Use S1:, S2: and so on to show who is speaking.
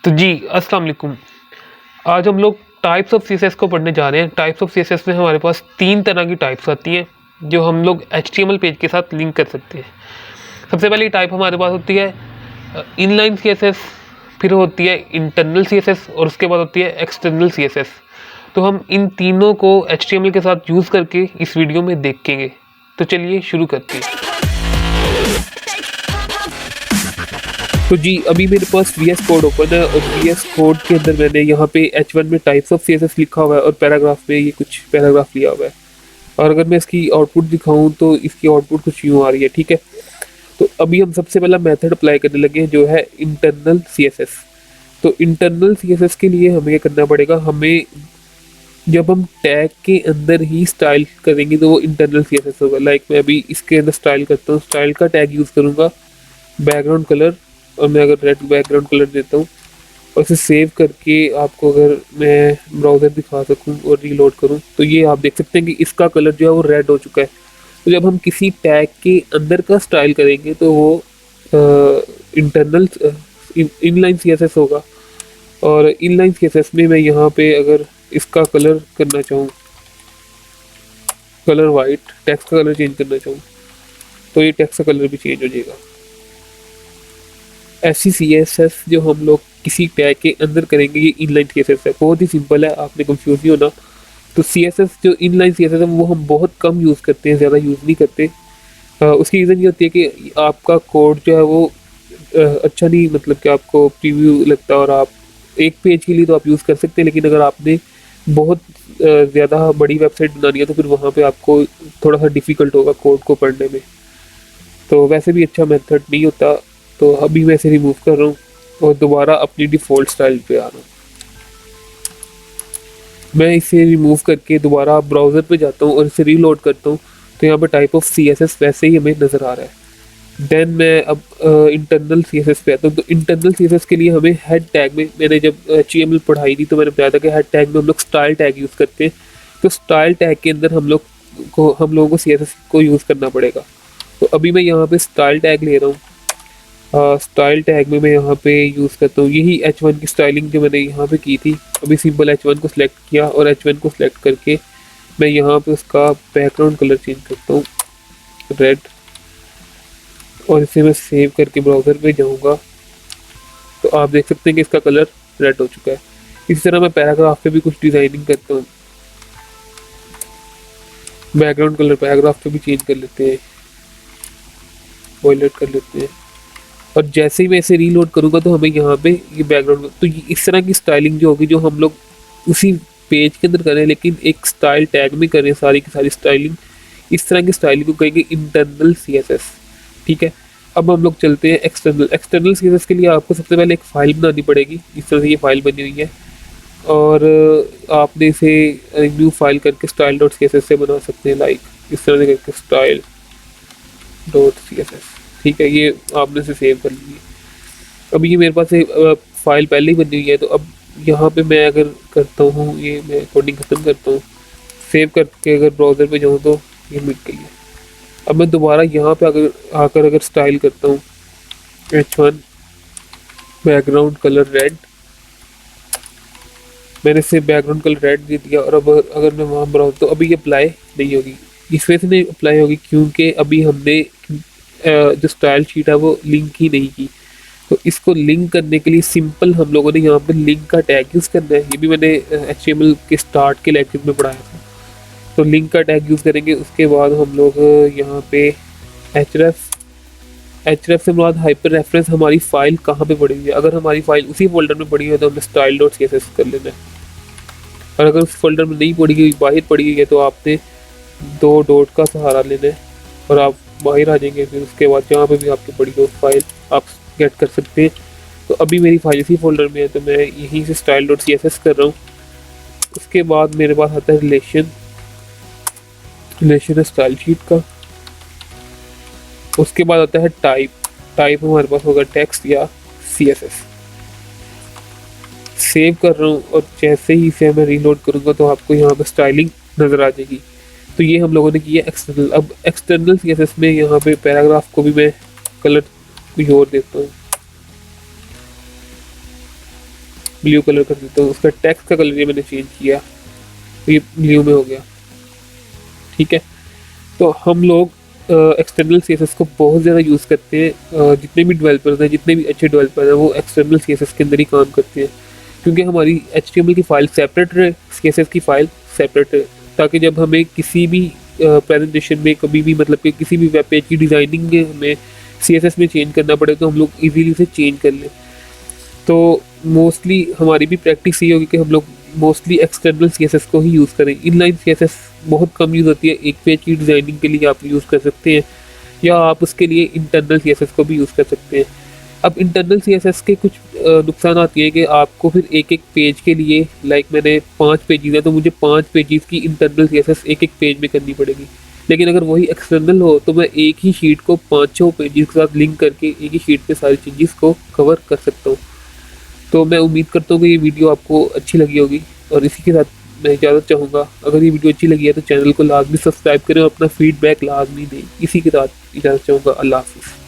S1: तो जी, अस्सलाम वालेकुम। आज हम लोग टाइप्स ऑफ सीएसएस को पढ़ने जा रहे हैं। टाइप्स ऑफ सीएसएस में हमारे पास 3 तरह की टाइप्स आती हैं, जो हम लोग एचटीएमएल पेज के साथ लिंक कर सकते हैं। सबसे पहली टाइप हमारे पास होती है इनलाइन सीएसएस, फिर होती है इंटरनल सीएसएस और उसके बाद होती है एक्सटर्नल सीएसएस। तो हम इन तीनों को एचटीएमएल के साथ यूज़ करके इस वीडियो में देखेंगे। तो चलिए शुरू करते हैं। तो जी, अभी मेरे पास वी एस कोड ओपन है और वी एस कोड के अंदर मैंने यहाँ पे H1 में types of C S S लिखा हुआ है और पैराग्राफ में ये कुछ पैराग्राफ लिया हुआ है। और अगर मैं इसकी आउटपुट दिखाऊं तो इसकी आउटपुट कुछ यूँ आ रही है, ठीक है। तो अभी हम सबसे पहला मेथड अप्लाई करने लगे हैं, जो है इंटरनल सी एस एस। तो इंटरनल सी एस एस के लिए हमें क्या करना पड़ेगा, हमें जब हम टैग के अंदर ही स्टाइल करेंगे तो वो इंटरनल सी एस एस होगा। लाइक मैं अभी इसके अंदर स्टाइल करता हूँ, स्टाइल का टैग यूज़ करूँगा, बैकग्राउंड कलर, और मैं अगर रेड बैकग्राउंड कलर देता हूँ और इसे सेव करके आपको अगर मैं ब्राउज़र दिखा सकूँ और रीलोड करूँ तो ये आप देख सकते हैं कि इसका कलर जो है वो रेड हो चुका है। तो जब हम किसी टैग के अंदर का स्टाइल करेंगे तो वो internal inline C S S होगा। और इनलाइन सी एस एस में मैं यहाँ पे अगर इसका कलर करना चाहूँ, कलर वाइट, टेक्स्ट का कलर चेंज करना चाहूँ तो ये टेक्स्ट का कलर भी चेंज हो जाएगा। ऐसी सी एस एस जो हम लोग किसी टैग के अंदर करेंगे, ये इनलाइन सी एस एस है। बहुत ही सिंपल है, आपने कंफ्यूज नहीं होना। तो सी एस एस जो इनलाइन सी एस एस है वो हम बहुत कम यूज़ करते हैं, ज़्यादा यूज़ नहीं करते। उसकी रीज़न ये होती है कि आपका कोड जो है वो अच्छा नहीं, मतलब कि आपको प्रीव्यू लगता है और आप एक पेज के लिए तो आप यूज़ कर सकते हैं, लेकिन अगर आपने बहुत ज़्यादा बड़ी वेबसाइट बनानी है तो फिर वहाँ पे आपको थोड़ा सा डिफ़िकल्ट होगा कोड को पढ़ने में। तो वैसे भी अच्छा मेथड नहीं होता। तो अभी मैं इसे रिमूव कर रहा हूँ और दोबारा अपनी डिफ़ॉल्ट स्टाइल पे आ रहा हूँ। मैं इसे रिमूव करके दोबारा ब्राउज़र पे जाता हूँ और इसे रीलोड करता हूँ तो यहाँ पर type of C S S वैसे ही हमें नज़र आ रहा है। देन मैं अब इंटरनल सी एस एस पे आता हूँ। तो इंटरनल सी एस एस के लिए हमें हेड टैग में, मैंने जब HTML पढ़ाई थी तो मैंने बताया था कि हेड टैग में हम लोग स्टाइल टैग यूज़ करते हैं। तो स्टाइल टैग के अंदर हम लोगों को सी एस एस को यूज़ करना पड़ेगा। तो अभी मैं यहाँ पे स्टाइल टैग ले रहा हूँ। स्टाइल टैग में मैं यहाँ पे यूज़ करता हूँ यही H1 की स्टाइलिंग जो मैंने यहाँ पे की थी। अभी सिंपल H1 को सिलेक्ट किया और H1 को सिलेक्ट करके मैं यहाँ पे उसका बैकग्राउंड कलर चेंज करता हूँ रेड, और इसे मैं सेव करके ब्राउज़र पे जाऊँगा तो आप देख सकते हैं कि इसका कलर रेड हो चुका है। इसी तरह मैं पैराग्राफ पे भी कुछ डिज़ाइनिंग करता हूँ। बैकग्राउंड कलर पैराग्राफ पे भी चेंज कर लेते हैं, वॉयलेट कर लेते हैं, और जैसे ही मैं इसे रीलोड करूँगा तो हमें यहाँ पे ये बैकग्राउंड, तो इस तरह की स्टाइलिंग जो होगी, जो हम लोग उसी पेज के अंदर करें लेकिन एक स्टाइल टैग में करें, सारी की सारी स्टाइलिंग, इस तरह की स्टाइलिंग को कहेंगे इंटरनल सी एस एस, ठीक है। अब हम लोग चलते हैं एक्सटर्नल सी एस एस के लिए आपको सबसे पहले एक फ़ाइल बनानी पड़ेगी। इस तरह से ये फाइल बनी हुई है और आपने इसे न्यू फाइल करके style dot C S S से बना सकते हैं, लाइक इस तरह से करके style dot C S S, ठीक है। ये आपने इसे सेव कर ली। अब ये मेरे पास एक फाइल पहले ही बनी हुई है। तो अब यहाँ पे मैं अगर करता हूँ, ये मैं कोडिंग ख़त्म करता हूँ, सेव करके अगर ब्राउज़र पे जाऊँ तो ये मिट गई है। अब मैं दोबारा यहाँ पे अगर स्टाइल करता हूँ H1 बैकग्राउंड कलर रेड, मैंने इसे बैकग्राउंड कलर रेड दे दिया और अब अगर मैं वहाँ ब्राउज तो अभी ये अप्लाई नहीं होगी। इस वजह से नहीं अप्लाई होगी क्योंकि अभी हमने जो स्टाइल शीट है वो लिंक ही नहीं की। तो इसको लिंक करने के लिए सिंपल हम लोगों ने यहाँ पे लिंक का टैग यूज़ करना है। ये भी मैंने HTML के स्टार्ट के लेक्चर में पढ़ाया था। तो लिंक का टैग यूज़ करेंगे, उसके बाद हम लोग यहाँ पे href से मुराद हाइपर रेफरेंस, हमारी फ़ाइल कहाँ पे पड़ी हुई है। अगर हमारी फ़ाइल उसी फोल्डर में पड़ी हुई है तो हमें style dot C S S कर लेना है, और अगर उस फोल्डर में नहीं पड़ी हुई, बाहर पड़ी हुई है, तो आपने 2 डॉट का सहारा लेना है और आप बाहर आ जाएंगे। फिर उसके बाद जहाँ पे भी आपकी पड़ी हो फाइल आप गेट कर सकते हैं। तो अभी मेरी फाइल इसी फोल्डर में है तो मैं यहीं से style dot C S S कर रहा हूँ। उसके बाद मेरे पास आता है रिलेशन है स्टाइल शीट का। उसके बाद आता है टाइप हमारे पास होगा टेक्स्ट या सी एस एस। सेव कर रहा हूँ और जैसे ही इसे मैं रीलोड करूँगा तो आपको यहाँ पर स्टाइलिंग नज़र आ जाएगी। तो ये हम लोगों ने किया एक्सटर्नल। अब एक्सटर्नल सी एस एस में यहाँ पे पैराग्राफ को भी मैं कलर कोई और देता हूँ, ब्लू कलर कर देता हूँ। उसका टेक्स्ट का कलर ये मैंने चेंज किया, तो ये ब्लू में हो गया। ठीक है, तो हम लोग एक्सटर्नल सीएसएस को बहुत ज़्यादा यूज़ करते हैं। जितने भी डेवलपर्स हैं, जितने भी अच्छे डेवलपर हैं, वो एक्सटर्नल सीएसएस के अंदर ही काम करते हैं, क्योंकि हमारी एचटीएमएल की फ़ाइल सेपरेट रहे, सीएसएस की फ़ाइल सेपरेट रहे, ताकि जब हमें किसी भी प्रेजेंटेशन में कभी भी, मतलब कि किसी भी वेब पेज की डिज़ाइनिंग में हमें सीएसएस में चेंज करना पड़े तो हम लोग इजीली उसे चेंज कर लें। तो मोस्टली हमारी भी प्रैक्टिस ये होगी कि हम लोग मोस्टली एक्सटर्नल सीएसएस को ही यूज़ करें। इनलाइन सीएसएस बहुत कम यूज़ होती है, एक पेज की डिज़ाइनिंग के लिए आप यूज़ कर सकते हैं, या आप उसके लिए इंटरनल सीएसएस को भी यूज़ कर सकते हैं। अब इंटरनल सीएसएस के कुछ नुकसान आती है कि आपको फिर एक एक पेज के लिए, लाइक मैंने 5 पेजेस हैं तो मुझे 5 पेजेस की इंटरनल सीएसएस एक एक पेज में करनी पड़ेगी। लेकिन अगर वही एक्सटर्नल हो तो मैं एक ही शीट को 5-6 पेजेस के साथ लिंक करके एक ही शीट पे सारी चीज़ें को कवर कर सकता हूँ। तो मैं उम्मीद करता हूँ कि ये वीडियो आपको अच्छी लगी होगी, और इसी के साथ मैं इजाज़त चाहूँगा। अगर ये वीडियो अच्छी लगी है तो चैनल को लाजमी सब्सक्राइब करें और अपना फीडबैक लाजमी दें। इसी के साथ इजाज़त चाहूँगा। अल्लाह हाफ़िज़।